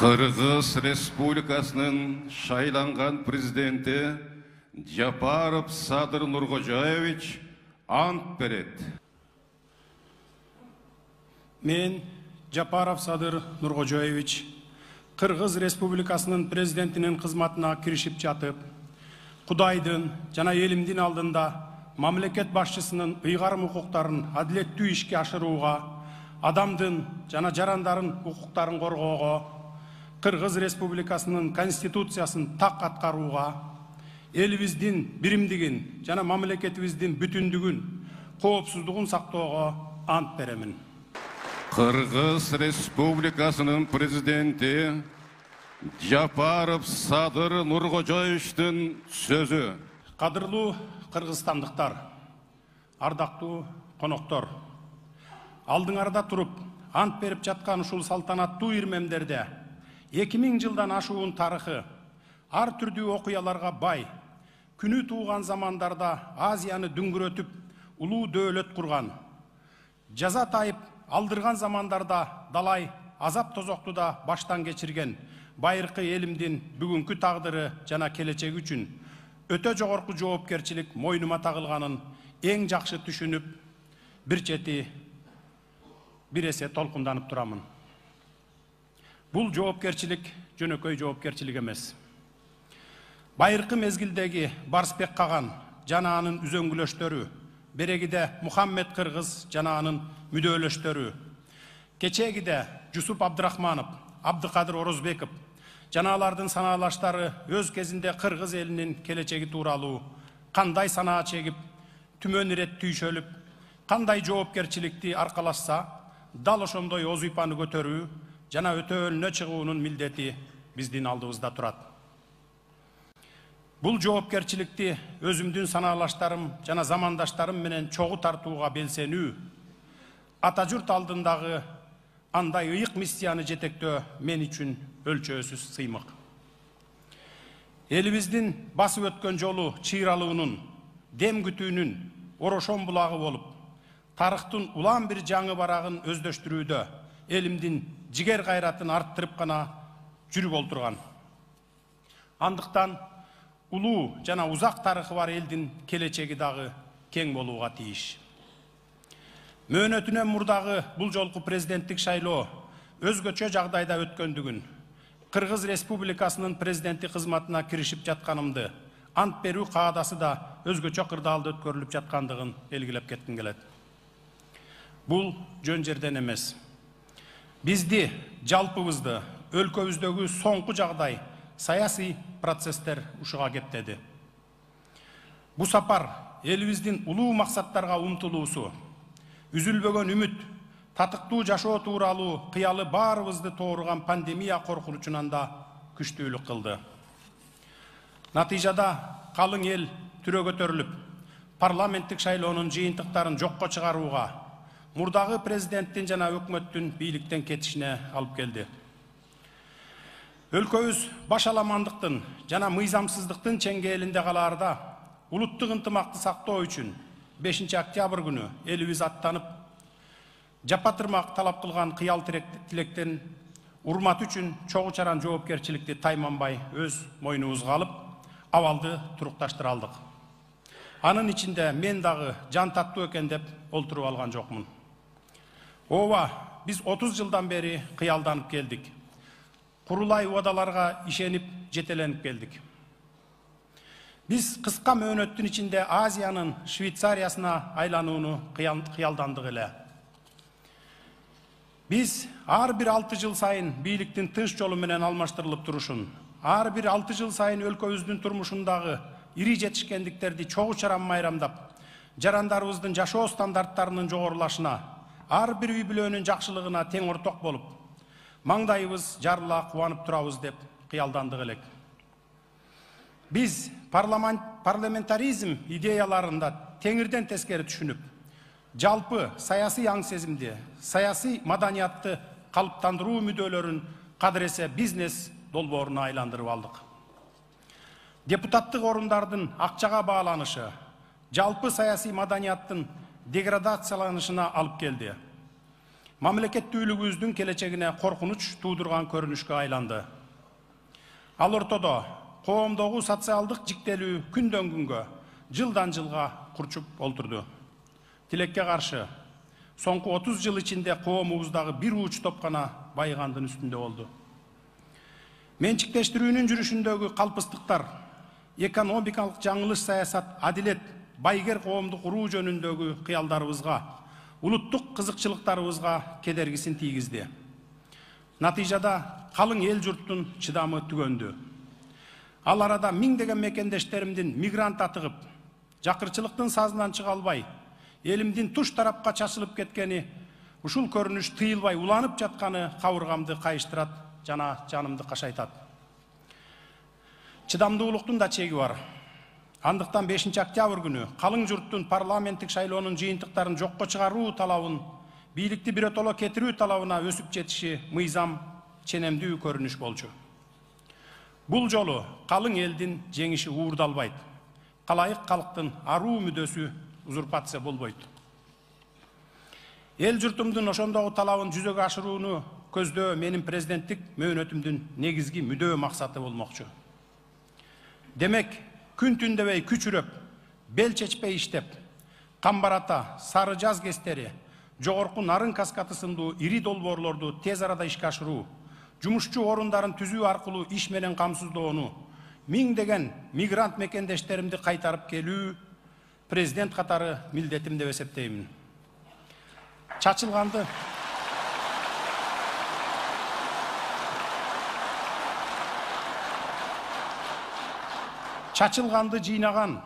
Kırgız Respublikasının şaylangan prezidenti Japarov Sadır Nurkojoyevich ant beredi. Men Japarov Sadır Nurkojoyevich Kırgız Respublikasının prezidentinin kızmatına kirişip jatıp, Kudayдын жана элимдин алдында мамлекет башчысынын ыйгарым укуктарын адилеттүү ишке ашырууга, адамдын жана жарандардын укуктарын коргоого, Кыргыз Республикасынын конституциясын так аткарууга, элибиздин биримдигин жана мамлекетибиздин бүтүндүгүн, коопсуздугун сактоого ант беремин. Kırgız Respublikasının prezidenti Japarov Sadır Nurkojoyevich'tin sözü. Кадырлуу кыргызстандыктар, ардактуу коноктор, алдыңарда туруп ант берип жаткан ушул салтанаттуу ирмемдерде 2000 жылдан ашуун тарыхы, ар түрдүү окуяларга бай, күнү тууган замандарда Азияны дүңгүрөтүп улуу дөөлөт курган, жаза тайып алдырган замандарда далай азап тозокту да баштан кечирген байыркы элимдин бүгүнкү тагдыры жана келечеги үчүн өтө жогорку жоопкерчилик мойнума тагылганын эң жакшы түшүнүп, бир чети бир эсе толкунданып турамын. Бул жоопкерчилик жөнөкөй жоопкерчилик эмес. Байыркы мезгилдеги Барсбек Каган жана анын үзөңгүлөштөрү, берегиде Мухаммед Кыргыз жана анын мүдөөлөштөрү, кечегиде Жусуп Абдрахманов, Абдыкадыр Орозбеков жана алардын санаалаштары өз кезинде Кыргыз элинин келечеги тууралуу кандай санаа чегип, түмөн ирет түйшөлүп, кандай жоопкерчиликти аркалашса, дал ошондой оз уйпаны көтөрүү жана өтөөлүнө чыгуунун милдети биздин алдыбызда турат. Бул жоопкерчиликти өзүмдүн санаалаштарым жана замандаштарым менен чогуу тартууга белсенүү, ата журт алдындагы андай ыйык миссияны жетектөө мен үчүн өлчөөсүз сыймык. Элибиздин басып өткөн жолу чыйралуунун, дем күтүүнүн орошон булагы болуп, тарыхтын улам бир жаңы барагын өздөштүрүүдө элимдин жигер кайратын арттырып гана жүрүп олтурган. Андыктан улуу жана узак тарыхы бар элдин келечеги дагы кең болууга тийиш. Мөөнөтүнөн мурдагы бул жолку президенттик шайлоо өзгөчө жагдайда өткөндүгүн, Кыргыз Республикасынын президенти кызматына киришип жатканымды, ант берүү каадасы да өзгөчө кырдаалда өткөрүлүп жаткандыгын белгилеп кетким келет. Бул жөн жерден эмес. Бизди, жалпыбызды, өлкөбүздөгү соңку жагдай, саясий процесстер ушуга кептеди. Бу сапар элибиздин улуу максаттарга умтулуусу, үзүлбөгөн үмүт, татыктуу жашоо тууралуу кыялы баарыбызды тооруган пандемия коркунучунан да күчтүүлүк кылды. Натыйжада калың эл түрө көтөрүлүп, парламенттик шайлоонун жыйынтыктарын жокко чыгарууга, мурдагы президенттин жана өкмөттүн бийликтен кетишине алып келди. Өлкөбүз башаламандыктын жана мыйзамсыздыктын чеңгээлинде калаарда улуттук ынтымакты сактоо үчүн 5 октябрь күнү элибиз аттанып, жапатырмак талап кылган кыял тилектен урмат үчүн чогуу чаран жоопкерчиликти тайманбай өз мойнубузга алып, абалды турукташтыра алдык. Анын ичинде мен дагы жан таттуу экен деп олтуруп алган жокмун. Ооба, биз 30 жылдан бери кыялданып келдик. Курулай убадаларга ишенип, жетеленип келдик. Биз кыска мөөнөттүн ичинде Азиянын Швейцариясына айланууну кыялдандык эле. Биз ар бир 6 жыл сайын бийликтин тынч жолу менен алмаштырылып турушун, ар бир 6 жыл сайын өлкөбүздүн турмушундагы ири жетишкендиктерди чогуу чаран майрамдап, жарандарыбыздын жашоо стандарттарынын жогорулашына, ар бир үй бүлөнүн жакшылыгына тең орток болуп, маңдайыбыз жарыла кубанып турабыз деп кыялдандык элек. Биз парламентаризм идеяларында теңирден тескери түшүнүп, жалпы саясий аң сезимди, саясий маданиятты калыптандыруу мүдөлөрүн кадыресе бизнес долбооруна айландырып алдык. Депутаттык орундардын акчага бааланышы, жалпы саясий маданияттын деградацияланышына алып келди. мамлекеттүүлүгүбүздүн келечегине коркунуч туудурган көрүнүшкө айланды. Ал ортодо коомдогу социалдык жиктелүү күндөн күнгө, жылдан жылга курчуп олтурду. Тилекке каршы, соңку 30 жыл ичинде коомубуздагы бир уч топ гана байыгандын үстүндө болду. Менчиктештирүүнүн жүрүшүндөгү калпыстыктар, экономикалык жаңылыш саясат, адилет, байгер коомду куруу жөнүндөгү кыялдарыбызга, улуттук кызыкчылыктарыбызга кедергисин тийгизди. Натыйжада калың эл журттун чыдамы түгөндү. Ал арада миңдеген мекендештеримдин мигрант атыгып, жакырчылыктын сазынан чыга албай, элимдин туш тарапка чачылып кеткени, ушул көрүнүш тыйылбай уланып жатканы кабыргамды кайыштырат жана жанымды кашайтат. Чыдамдуулуктун да чеги бар. Андыктан 5 октябрь күнү калың журттун парламенттик шайлоонун жыйынтыктарын жокко чыгаруу талабын, бийликти биротоло кетирүү талабына өсүп жетиши мыйзам ченемдүү көрүнүш болчу. Бул жолу калың элдин жеңиши уурдалбайт. Калайык калктын аруу мүдөсү узурпация болбойт. Эл журтумдун ошондогу талабын жүзөгө ашырууну көздөө менин президенттик мөөнөтүмдүн негизги мүдөө максаты болмокчу. Демек, күн түндебей күчүрөп, бел чечпей иштеп, Камбарата, Сары Жаз кестери, жогорку Нарын каскаты сындуу ири долбоорлорду тез арада ишке ашыруу, жумушчу орундарын түзүү аркылуу иш менен камсыздоону, миңдеген мигрант мекендештеримди кайтарып келүү президент катары милдетим деп эсептеймин. Чачылганды жыйнаган,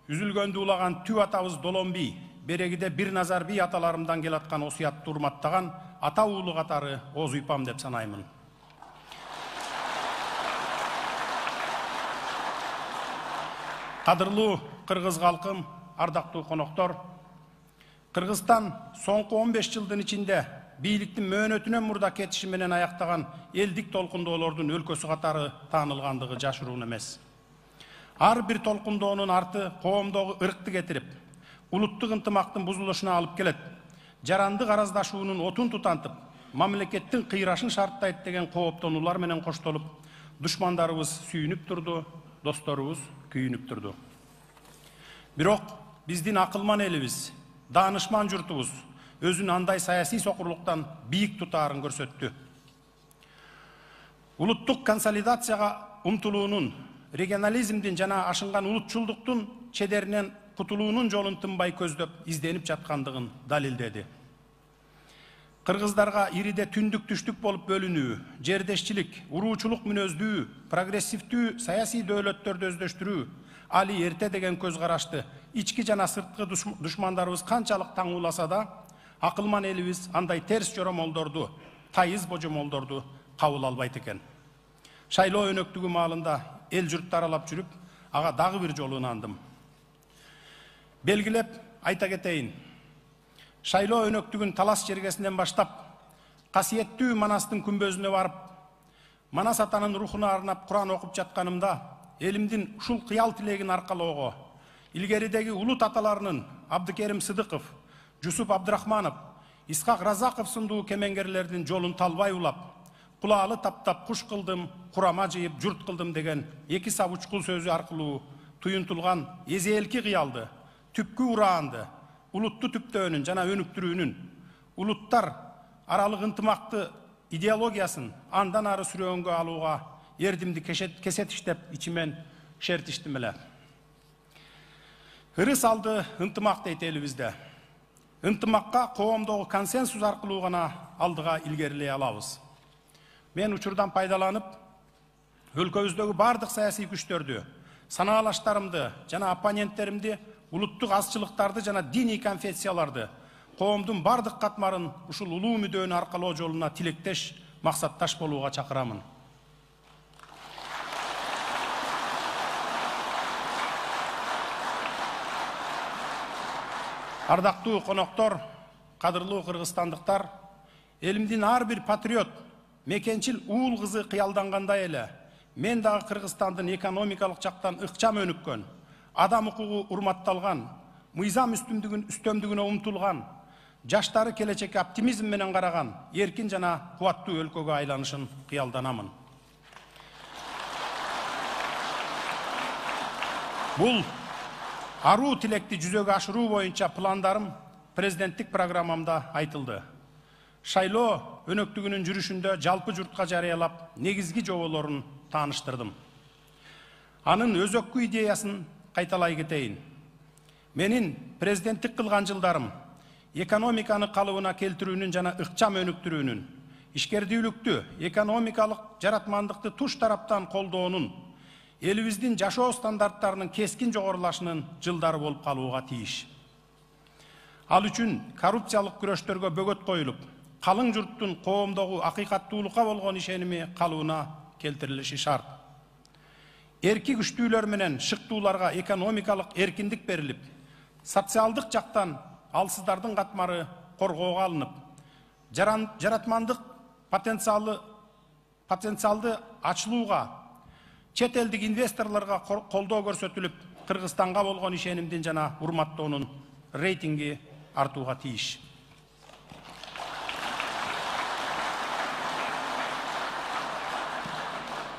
үзүлгөндү улаган түп атабыз Долонби, берегиде бир назар би аталарымдан келаткан осуятты урматтаган ата уулу катары Оз Уйпам деп санаймын. Кадырлуу кыргыз калкым, ардактуу коноктор, Кыргызстан соңку 15 жылдын ичинде бийликтин мөөнөтүнөн мурда кетиши менен аяктаган элдик толкундоолордун өлкөсү катары таанылгандыгы жашыруун эмес. Ар бир толкундоонун арты коомдогу ыркты кетирип, улуттук ынтымактын бузулушуна алып келет. Жарандык араздашуунун отун тутантып, мамлекеттин кыйрашын шарттайт деген кооптонуулар менен коштолуп, душмандарыбыз сүйүнүп турду, досторубуз күйүнүп турду. Бирок биздин акылман элибиз, даанышман журтубуз өзүн андай саясий сокурлуктан бийик тутаарын көрсөттү. Улуттук консолидацияга умтулуунун, регионализмдин жана ашынган улутчулдуктун чедеринен кутулуунун жолун тынбай көздөп, изденип жаткандыгын далилдеди. Кыргыздарга ириде түндүк түштүк болуп бөлүнүү, жердешчилик, уруучулук мүнөздүү, прогрессивдүү саясий дөөлөттөрдү өздөштүрүү, али эрте деген көз карашты ички жана сырткы душмандарыбыз канчалык таңууласа да, акылман элибиз андай терс жоромолдорду, тайыз божомолдорду кабыл албайт экен. Шайлоо өнөктүгү маалында эл журтты аралап жүрүп, ага дагы бир жолу ынандым. Белгилеп айта кетейин. Шайлоо өнөктүгүн Талас жергесинен баштап, касиеттүү Манастын күмбөзүнө барып, Манас атанын рухуна арнап Куран окуп жатканымда, элимдин ушул кыял тилегин аркалоого, илгеридеги улут аталарынын Абдыкерим Сыдыков, Жусуп Абдрахманов, Исхак Разаков сындуу кемеңгерлердин жолун талбай улап, кулаалы таптап куш кылдым, курама жыйып журт кылдым деген эки сабучкул сөзү аркылуу туюнтулган эзелки кыялды, түпкү ураанды, улутту түптөөнүн жана өнүктүрүүнүн, улуттар аралык ынтымакты идеологиясын андан ары сүрөөнгө алууга эрдимди кесетиштеп ичимен шертиштим эле. Ырыс алды ынтымак дейт элибизде. Ынтымакка коомдогу консенсус аркылуу гана алдыга илгерилей алабыз. Мен учурдан пайдаланып, өлкөбүздөгү бардык саясий күчтөрдү, санаалаштарымды жана оппоненттеримди, улуттук азчылыктарды жана диний конфессияларды, коомдун бардык катмарын ушул улуу мүдөнү аркалоо жолуна тилектеш, максатташ болууга чакырамын. Ардактуу коноктор, кадырлуу кыргызстандыктар, элимдин ар бир патриот, мекенчил уул кызы кыялдангандай эле, мен дагы Кыргызстандын экономикалык жактан ыкчам өнүккөн, адам укугу урматталган, мыйзам үстөмдүгүнө умтулган, жаштары келечекке оптимизм менен караган эркин жана кубаттуу өлкөгө айланышын кыялданамын. Бул аруу тилекти жүзөгө ашыруу боюнча пландарым президенттик программамда айтылды. Шайлоо өнөктүгүнүн жүрүшүндө жалпы журтка жарыялап, негизги жоболорун тааныштырдым. Анын өзөккү идеясын кайталай кетейин. Менин президенттик кылган жылдарым экономиканы калыбына келтирүүнүн жана ыкчам өнүктүрүүнүн, ишкердүүлүктү, экономикалык жаратмандыкты туш тараптан колдоонун, элибиздин жашоо стандарттарынын кескин жогорулашынын жылдары болуп калууга тийиш. Ал үчүн коррупциялык күрөштөргө бөгөт коюлуп, калың журттун коомдогу акыйкаттуулукка болгон ишеними калыбына келтирилиши шарт. Эрки күчтүүлөр менен шыктууларга экономикалык эркиндик берилип, социалдык жактан алсыздардын катмары коргоого алынып, жаратмандык потенциалды ачылууга, чет элдик инвесторлорго колдоо көрсөтүлүп, Кыргызстанга болгон ишенимдин жана урматтоонун рейтинги артууга тийиш.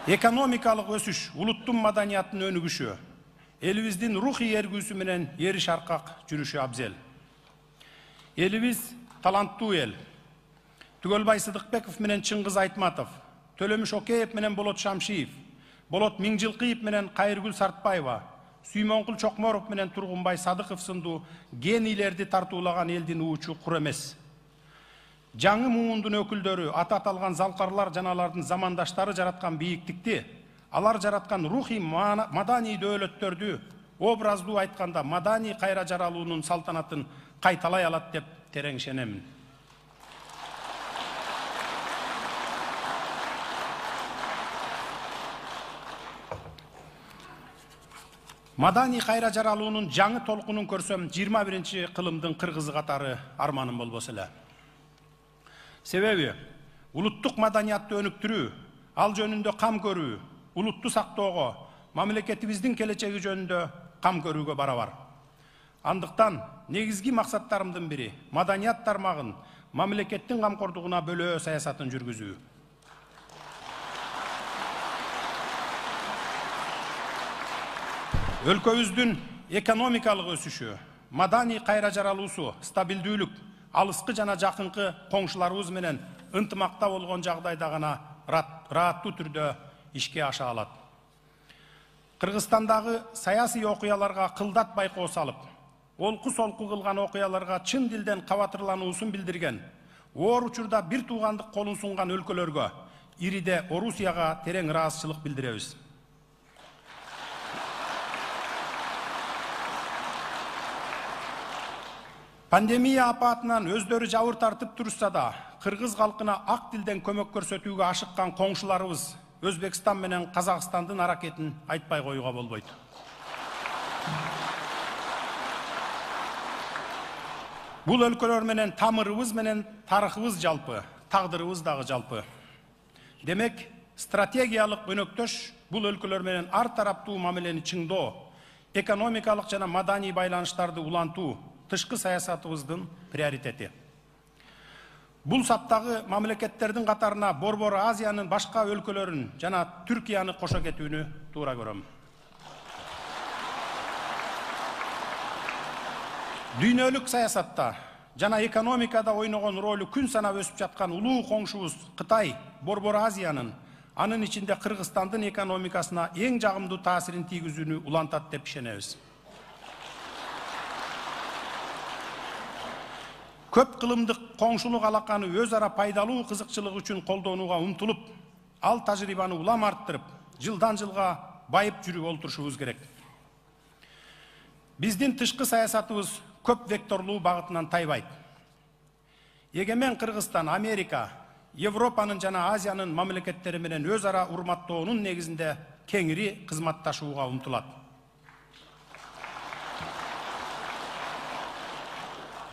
Экономикалык өсүш, улуттун маданиятын өнүгүшү, элибиздин рухий эргүүсү менен ери шаркак жүрүшү абзел. Элибиз таланттуу эл. Түгөлбай Сыдыкбеков менен Чыңгыз Айтматов, Төлөмүш Океев менен Болот Шамшиев, Болот Миңжилкыев менен Кайыргүл Сартбаева, Сүймөнкул Чокморов менен Тургунбай Садыков сындуу генийлерди тартуулаган элдин уучу кур эмес. Жаңы муундун өкүлдөрү аты аталган залкарлар жана алардын замандаштары жараткан бийиктикти, алар жараткан рухий маданий дөөлөттөрдү образдуу айтканда маданий кайра жаралуунун салтанатын кайталай алат деп терең ишенемин. Маданий кайра жаралуунун жаңы толкунун көрсөм 21 кылымдын кыргызы катары арманым болбосо эле. Себеби улуттук маданиятты өнүктүрүү, ал жөнүндө кам көрүү, улутту сактоого, мамлекетибиздин келечеги жөнүндө кам көрүүгө барабар. Андыктан негизги максаттарымдын бири маданият тармагын мамлекеттин камкордугуна бөлөө саясатын жүргүзүү. Өлкөбүздүн экономикалык өсүшү, маданий кайра жаралуусу, стабилдүүлүк, алыскы жана жакынкы коңшуларыбыз менен ынтымакта болгон жагдайда гана ырааттуу түрдө ишке аша алат. Кыргызстандагы саясий окуяларга кылдат байкоо салып, олку-солку кылган окуяларга чын дилден кабатырлануусун билдирген, оор учурда бир туугандык колун сунган өлкөлөргө, ириде Орусияга терең ыраазычылык билдиребиз. Пандемия апатынан өздөрү жабыр тартып турса да, кыргыз калкына ак тилден көмөк көрсөтүүгө ашыккан коңшуларыбыз Өзбекстан менен Казакстандын аракетин айтпай коюуга болбойт. Бул өлкөлөр менен тамырыбыз менен тарыхыбыз жалпы, тагдырыбыз дагы жалпы. Демек, стратегиялык өнөктөш бул өлкөлөр менен ар тараптуу мамилени чыңдоо, экономикалык жана маданий байланыштарды улантуу тышкы саясатыбыздын приоритети. Бул саптагы мамлекеттердин катарына Борбор Азиянын башка өлкөлөрүн жана Түркияны кошо кетүүнү туура көрөм. Дүйнөлүк саясатта жана экономикада ойногон ролу күн санап өсүп жаткан улуу коңшубуз Кытай, Борбор Азиянын, анын ичинде Кыргызстандын экономикасына эң жагымдуу таасирин тийгизүүнү улантат деп ишенебиз. Көп кылымдык коңшулук алаканы өз ара пайдалуу кызыкчылык үчүн колдонууга умтулуп, ал тажрыйбаны улам арттырып, жылдан жылга байып жүрүп олтурушубуз керек. Биздин тышкы саясатыбыз көп векторлуу багытынан тайбайт. Эгемен Кыргызстан, Америка, Европанын жана Азиянын мамлекеттери менен өз ара урматтоонун негизинде кеңири кызматташууга умтулат.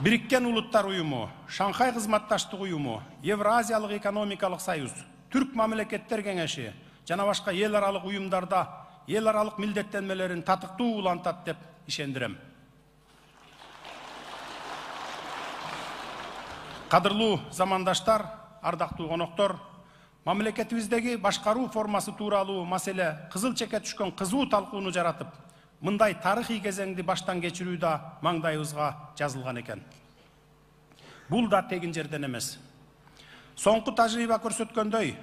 Бириккен Улуттар уюму, Шанхай кызматташтык уюму, Евразиялык экономикалык союз, Түрк мамлекеттер кеңеши жана башка эл аралык уюмдарда эл аралык милдеттенмелерин татыктуу улантат деп ишендирем. Кадырлуу замандаштар, ардактуу коноктор, мамлекетибиздеги башкаруу формасы тууралуу маселе кызыл чекке түшкөн кызуу талкууну жаратып, мындай тарыхый кезеңди баштан кечирүү да маңдайыбызга жазылган экен. Бул да тегин жерден эмес. Соңку тажрыйба көрсөткөндөй,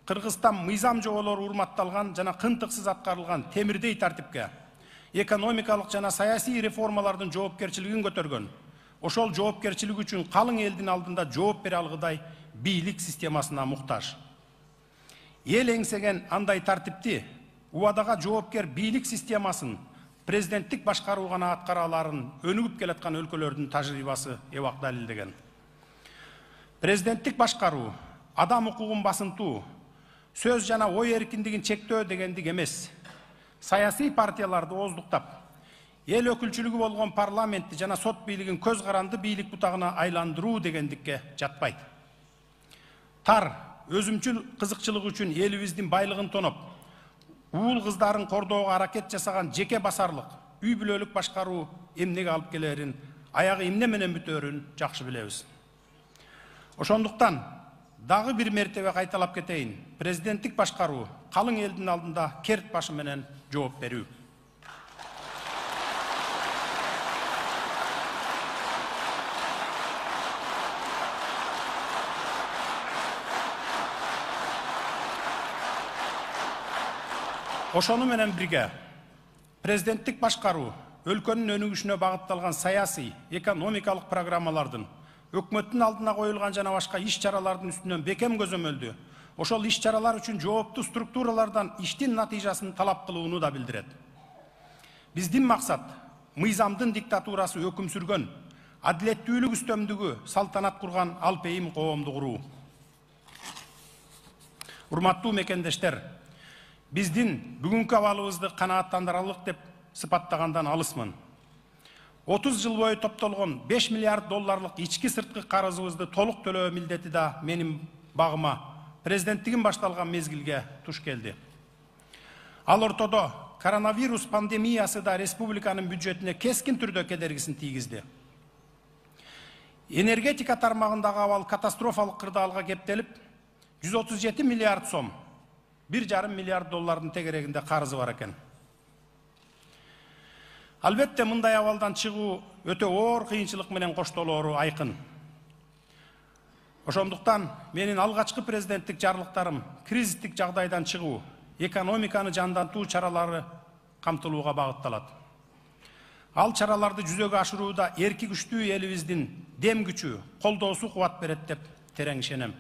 Кыргызстан мыйзам жоболору урматталган жана кынтыксыз аткарылган темирдей тартипке, экономикалык жана саясий реформалардын жоопкерчилигин көтөргөн. Ошол жоопкерчилик үчүн калың элдин алдында жооп бере алгыдай бийлик системасына муктаж. Эл эңсеген андай тартипти убадага жоопкер бийлик системасын президенттик башкаруу гана аткара аларын өнүгүп келаткан өлкөлөрдүн тажрыйбасы эбак далилдеген. Президенттик башкаруу, адам укугун басынтуу, сөз жана ой эркиндигин чектөө дегендик эмес. Саясий партияларды ооздуктап, эл өкүлчүлүгү болгон парламентти жана сот бийлигин көз каранды бийлик бутагына айландыруу дегендикке жатпайт. Тар, өзүмчүл кызыкчылык үчүн элибиздин байлыгын тоноп, уул кыздарын кордоого аракет жасаган жеке басарлык, үй бүлөлүк башкаруу эмнеге алып келерин, аягы эмне менен бүтөөрүн жакшы билебиз. Ошондуктан дагы бир мертебе кайталап кетейин. Президенттик башкаруу калың элдин алдында керт башы менен жооп берүү. Ошону менен бирге президенттик башкаруу өлкөнүн өнүгүшүнө багытталган саясий, экономикалык программалардын, өкмөттүн алдына коюлган жана башка иш-чаралардын үстүнөн бекем көзөмөлдү. Ошол иш-чаралар үчүн жооптуу структуралардан иштин натыйжасын талап кылууну да билдирет. Биздин максат мыйзамдын диктатурасы өкүм сүргөн, адилеттүүлүк үстөмдүгү салтанат курган алпейим коомду куруу. Урматтуу мекендештер, биздин бүгүнкү абалыбызды канааттандырарлык деп сыпаттагандан алысмын. 30 жыл бою топтолгон 5 миллиард долларлык ички сырткы карызыбызды толук төлөө милдети да менин багыма президенттигим башталган мезгилге туш келди. Ал ортодо коронавирус пандемиясы да республиканын бюджетине кескин түрдө кедергисин тийгизди. Энергетика тармагындагы абал катастрофалык кырдаалга кептелип, 137 миллиард сом, 1,5 миллиард доллардын тегерегинде карызы бар экен. Албетте мындай абалдан чыгуу өтө оор кыйынчылык менен коштолоору айкын. Ошондуктан менин алгачкы президенттик жарлыктарым кризистик жагдайдан чыгуу, экономиканы жандантуу чаралары камтылууга багытталат. Ал чараларды жүзөгө ашырууда эрки күчтүү элибиздин дем күчү, колдоосу кубат берет деп терең ишенем.